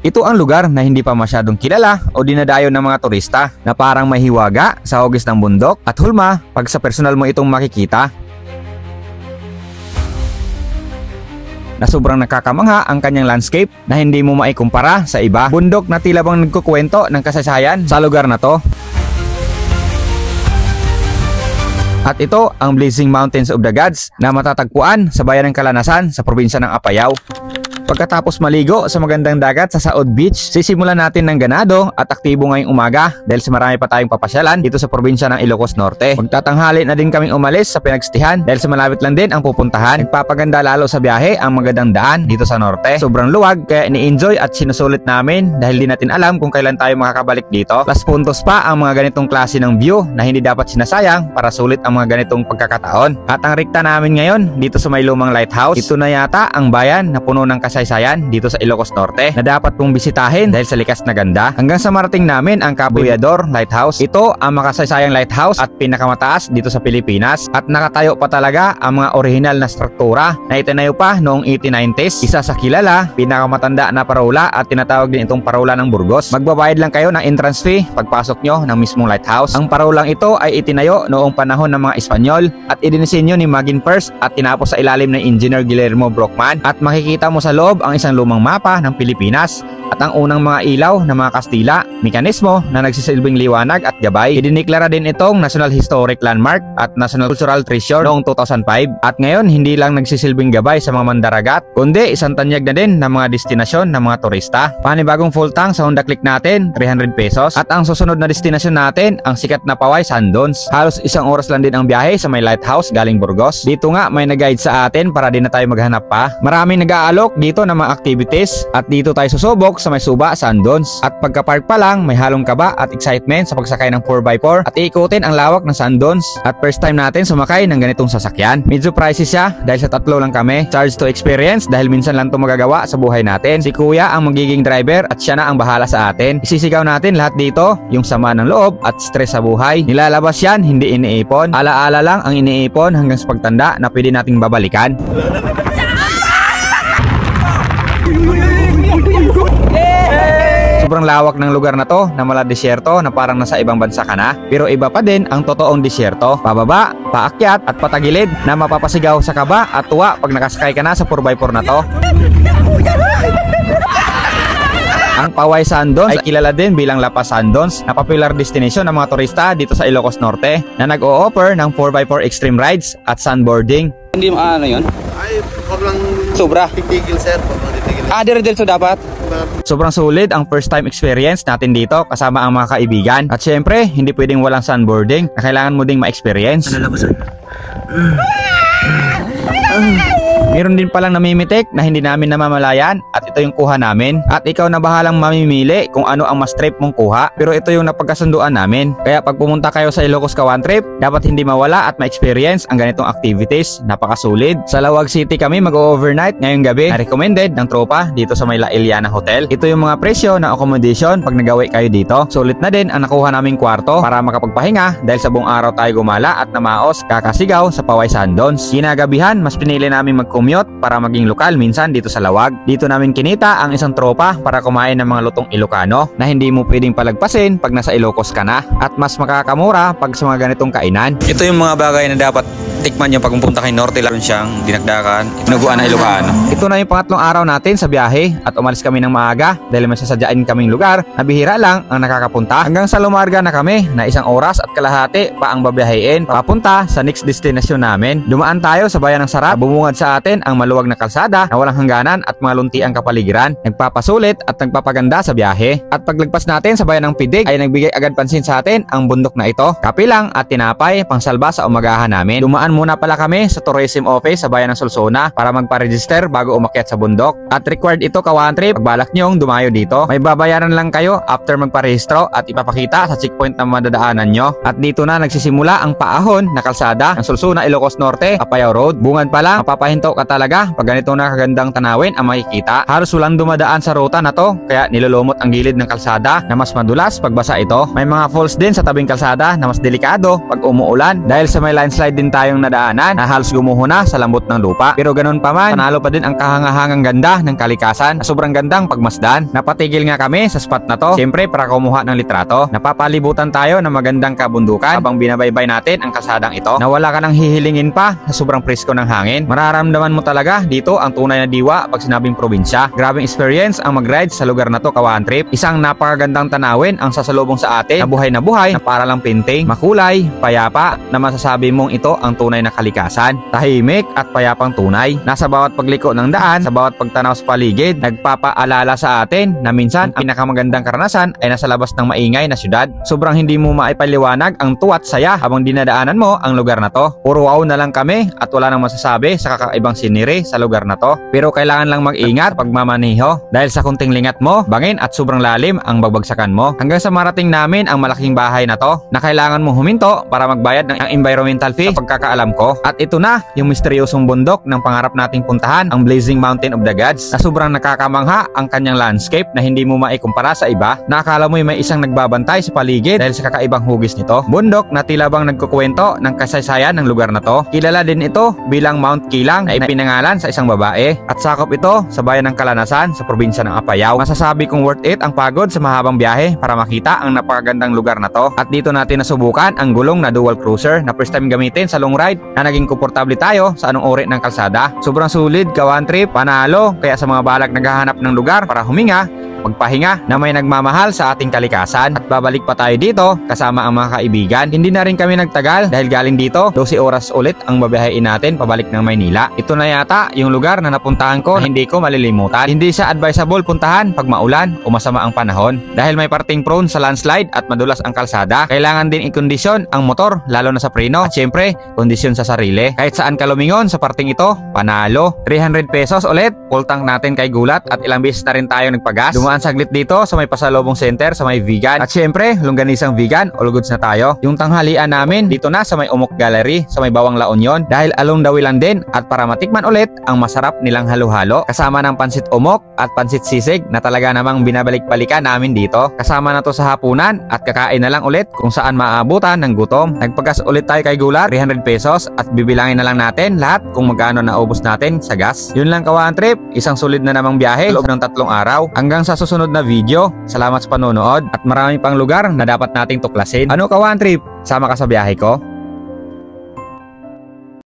Ito ang lugar na hindi pa masyadong kilala o dinadayo ng mga turista na parang may hiwaga sa hugis ng bundok at hulma pag sa personal mo itong makikita. Na sobrang nakakamangha ang kanyang landscape na hindi mo maikumpara sa iba. Bundok na tila bang nagkukwento ng kasaysayan sa lugar na to. At ito ang Blazing Mountains of the Gods na matatagpuan sa bayan ng Calanasan sa probinsya ng Apayao. Pagkatapos maligo sa magandang dagat sa Saud Beach, sisimulan natin ng ganado at aktibo ngayong umaga dahil sa marami pa tayong papasyalan dito sa probinsya ng Ilocos Norte. Magtatanghali na din kaming umalis sa pinagstihan dahil sa malapit lang din ang pupuntahan. Nagpapaganda lalo sa biyahe ang magandang daan dito sa norte. Sobrang luwag kaya ini-enjoy at sinusulit namin dahil di natin alam kung kailan tayo makakabalik dito. Plus puntos pa ang mga ganitong klase ng view na hindi dapat sinasayang para sulit ang mga ganitong pagkakataon. At ang rekta namin ngayon dito sa may lumang lighthouse. Ito na yata ang bayan na puno ng kasaysayan dito sa Ilocos Norte na dapat pong bisitahin dahil sa likas na ganda. Hanggang sa marating namin ang Cabullador Lighthouse. Ito ang makasaysayang lighthouse at pinakamataas dito sa Pilipinas at nakatayo pa talaga ang mga orihinal na struktura na itinayo pa noong 1890s. Isa sa kilala, pinakamatanda na parola at tinatawag din itong parola ng Burgos. Magbabayad lang kayo ng entrance fee pagpasok nyo ng mismong lighthouse. Ang parolang ito ay itinayo noong panahon ng mga Espanyol at idinisenyo ni Magin First at tinapos sa ilalim ng Engineer Guillermo Brockman at makikita mo sa loob ang isang lumang mapa ng Pilipinas at ang unang mga ilaw ng mga Kastila, mekanismo na nagsisilbing liwanag at gabay. Idiniklara din itong National Historic Landmark at National Cultural Treasure noong 2005 at ngayon hindi lang nagsisilbing gabay sa mga mandaragat kundi isang tanyag na din ng mga destinasyon ng mga turista. Panibagong full tank sa Honda Click natin, 300 pesos at ang susunod na destinasyon natin ang sikat na Paway Sandons. Halos isang oras lang din ang biyahe sa may lighthouse galing Burgos. Dito nga may nag-guide sa atin para din na tayo maghanap pa. Maraming nag-aalok dito ng mga activities at dito tayo susubok sa may Suba, Sandons. At pagka-park pa lang may halong kaba at excitement sa pagsakay ng 4x4 at iikutin ang lawak ng Sandons. At first time natin sumakay ng ganitong sasakyan. Medyo pricey siya dahil sa tatlo lang kami. Charge to experience dahil minsan lang ito magagawa sa buhay natin. Si Kuya ang magiging driver at siya na ang bahala sa atin. Isisigaw natin lahat dito, yung sama ng loob at stress sa buhay. Nilalabas yan, hindi iniipon. Alaala lang ang iniipon hanggang sa pagtanda na pwede nating babalikan. Sobrang lawak ng lugar na to na mala disyerto na parang nasa ibang bansa ka na. Pero iba pa din ang totoong disyerto. Pababa, paakyat at patagilid na mapapasigaw sa kaba at tuwa pag nakasakay ka na sa 4x4 na to. Ang Paway Sandons ay kilala din bilang La Paz Sandons na popular destination ng mga turista dito sa Ilocos Norte na nag-o-offer ng 4x4 extreme rides at sandboarding. Hindi maano yun? Ay, wag lang sobra. titigil sir, wag lang titigil. Dire-diretso dapat. Sobrang sulit ang first time experience natin dito kasama ang mga kaibigan. At syempre, hindi pwedeng walang sandboarding na kailangan mo ding ma-experience. Meron din palang namimitik na hindi namin namamalayan at ito yung kuha namin. At ikaw na bahalang mamimili kung ano ang mas trip mong kuha. Pero ito yung napagkasunduan namin. Kaya pag pumunta kayo sa Ilocos Kawan trip, dapat hindi mawala at ma-experience ang ganitong activities. Napakasulid. Sa Lawag City kami mag-overnight ngayong gabi na recommended ng tropa dito sa may La Iliana Hotel. Ito yung mga presyo ng accommodation pag nagawi kayo dito. Sulit na din ang nakuha naming kwarto para makapagpahinga dahil sa buong araw tayo gumala at namaos kakasigaw sa Paway Sandons. Kinagabihan, mas pinili namin mag-commute para maging lokal minsan dito sa Lawag. Dito namin kinita ang isang tropa para kumain ng mga lutong Ilocano na hindi mo pwedeng palagpasin pag nasa Ilocos ka na at mas makakamura pag sa mga ganitong kainan. Ito yung mga bagay na dapat tikman nyo pag pumunta kay Norte. Lalo siyang dinagdakan, inuguan na Ilocano. Ito na yung pangatlong araw natin sa biyahe at umalis kami ng maaga dahil may sasadyain kaming lugar na bihira lang ang nakakapunta. Hanggang sa lumarga na kami na 1 oras at kalahati pa ang babiyahiin papunta sa next destination namin. Dumaan tayo sa bayan ng Sarap. Bumungad sa atin ang maluwag na kalsada na walang hangganan at mga lunti ang kapaligiran. Nagpapasulit at nagpapaganda sa biyahe. At paglagpas natin sa bayan ng Pidig ay nagbigay agad pansin sa atin ang bundok na ito. Kapilang at tinapay pangsalba sa umagahan namin. Dumaan muna pala kami sa tourism office sa bayan ng Solsona para magpa-register bago umakyat sa bundok. At required ito kawan trip pag balak nyong dumayo dito. May babayaran lang kayo after magparehistro at ipapakita sa checkpoint na madadaanan nyo. At dito na nagsisimula ang paahon na kalsada ng Solsona, Ilocos Norte, Apayao Road. Bungad pa lang, mapapahinto ka talaga pag ganito na kagandang tanawin ang makikita. Halos walang dumadaan sa ruta na to kaya nilulumot ang gilid ng kalsada na mas madulas pagbasa ito. May mga falls din sa tabing kalsada na mas delikado pag umuulan dahil sa may landslide din tayong unang nadaanan na halos gumuho na sa lambot ng lupa. Pero ganun pa man, panalo pa din ang kahangahangang ganda ng kalikasan na sobrang gandang pagmasdan. Napatigil nga kami sa spot na to, siyempre para kumuha ng litrato. Napapalibutan tayo ng magandang kabundukan habang binabaybay natin ang kalsadang ito na wala ka nang hihilingin pa sa sobrang presko ng hangin. Mararamdaman mo talaga dito ang tunay na diwa pag sinabing probinsya. Grabing experience ang mag-ride sa lugar na to, Kawan Trip. Isang napakagandang tanawin ang sasalubong sa atin na buhay na para lang painting, makulay, payapa na masasabi mong ito ang tunay na kalikasan. Tahimik at payapang tunay. Nasa bawat pagliko ng daan, sa bawat pagtanaw sa paligid, nagpapaalala sa atin na minsan ang pinakamagandang karanasan ay nasa labas ng maingay na syudad. Sobrang hindi mo maipaliwanag ang tuwa at saya habang dinadaanan mo ang lugar na to. Puro wow na lang kami at wala nang masasabi sa kakaibang siniri sa lugar na to. Pero kailangan lang mag-ingat pag mamaniho dahil sa kunting lingat mo, bangin at sobrang lalim ang babagsakan mo. Hanggang sa marating namin ang malaking bahay na to na kailangan mong huminto para magbayad ng environmental fee sa pagkakaalam ko. At ito na yung misteryosong bundok ng pangarap nating puntahan, ang Blazing Mountain of the Gods, na sobrang nakakamangha ang kanyang landscape na hindi mo maikumpara sa iba. Nakakala mo may isang nagbabantay sa paligid dahil sa kakaibang hugis nito. Bundok na tila bang nagkukwento ng kasaysayan ng lugar na to. Kilala din ito bilang Mount Kilang na ipinangalan sa isang babae at sakop ito sa bayan ng Kalanasan sa probinsya ng Apayao. Masasabi kong worth it ang pagod sa mahabang biyahe para makita ang napakagandang lugar na to. At dito natin nasubukan ang gulong na dual cruiser na first time gamitin sa long ride na naging komportable tayo sa anong uri ng kalsada. Sobrang sulit, Kawan Trip, panalo, kaya sa mga balak naghahanap ng lugar para huminga, magpahinga na may nagmamahal sa ating kalikasan. At babalik pa tayo dito kasama ang mga kaibigan. Hindi na rin kami nagtagal dahil galing dito 12 oras ulit ang babiyahin natin pabalik ng Maynila. Ito na yata yung lugar na napuntahan ko na hindi ko malilimutan. Hindi siya advisable puntahan pag maulan o masama ang panahon dahil may parting prone sa landslide at madulas ang kalsada. Kailangan din ikondisyon ang motor lalo na sa preno at syempre kondisyon sa sarili. Kahit saan ka lumingon sa parting ito, panalo. 300 pesos ulit, full tank natin kay gulat at ilang beses na rin tayo nagpagas. Dumaan saglit dito sa may pasalubong center sa may vegan. At syempre, longganisang vegan, all goods na tayo. Yung tanghalian namin dito na sa may Umok Gallery sa may Bawang La Union dahil along the way lang din at para matikman ulit ang masarap nilang halo-halo kasama ng pansit umok at pansit sisig na talaga namang binabalik-balikan namin dito. Kasama na to sa hapunan at kakain na lang ulit kung saan maaabutan ng gutom. Nagpagas ulit tayo kay gulat, 300 pesos at bibilangin na lang natin lahat kung magkano naubos natin sa gas. Yun lang, Kawan Trip, isang solid na namang biyahe loob ng 3 araw. Hanggang sa susunod na video. Salamat sa panonood at marami pang lugar na dapat nating tuklasin. Ano, Kawan Trip? Sama ka sa biyahe ko?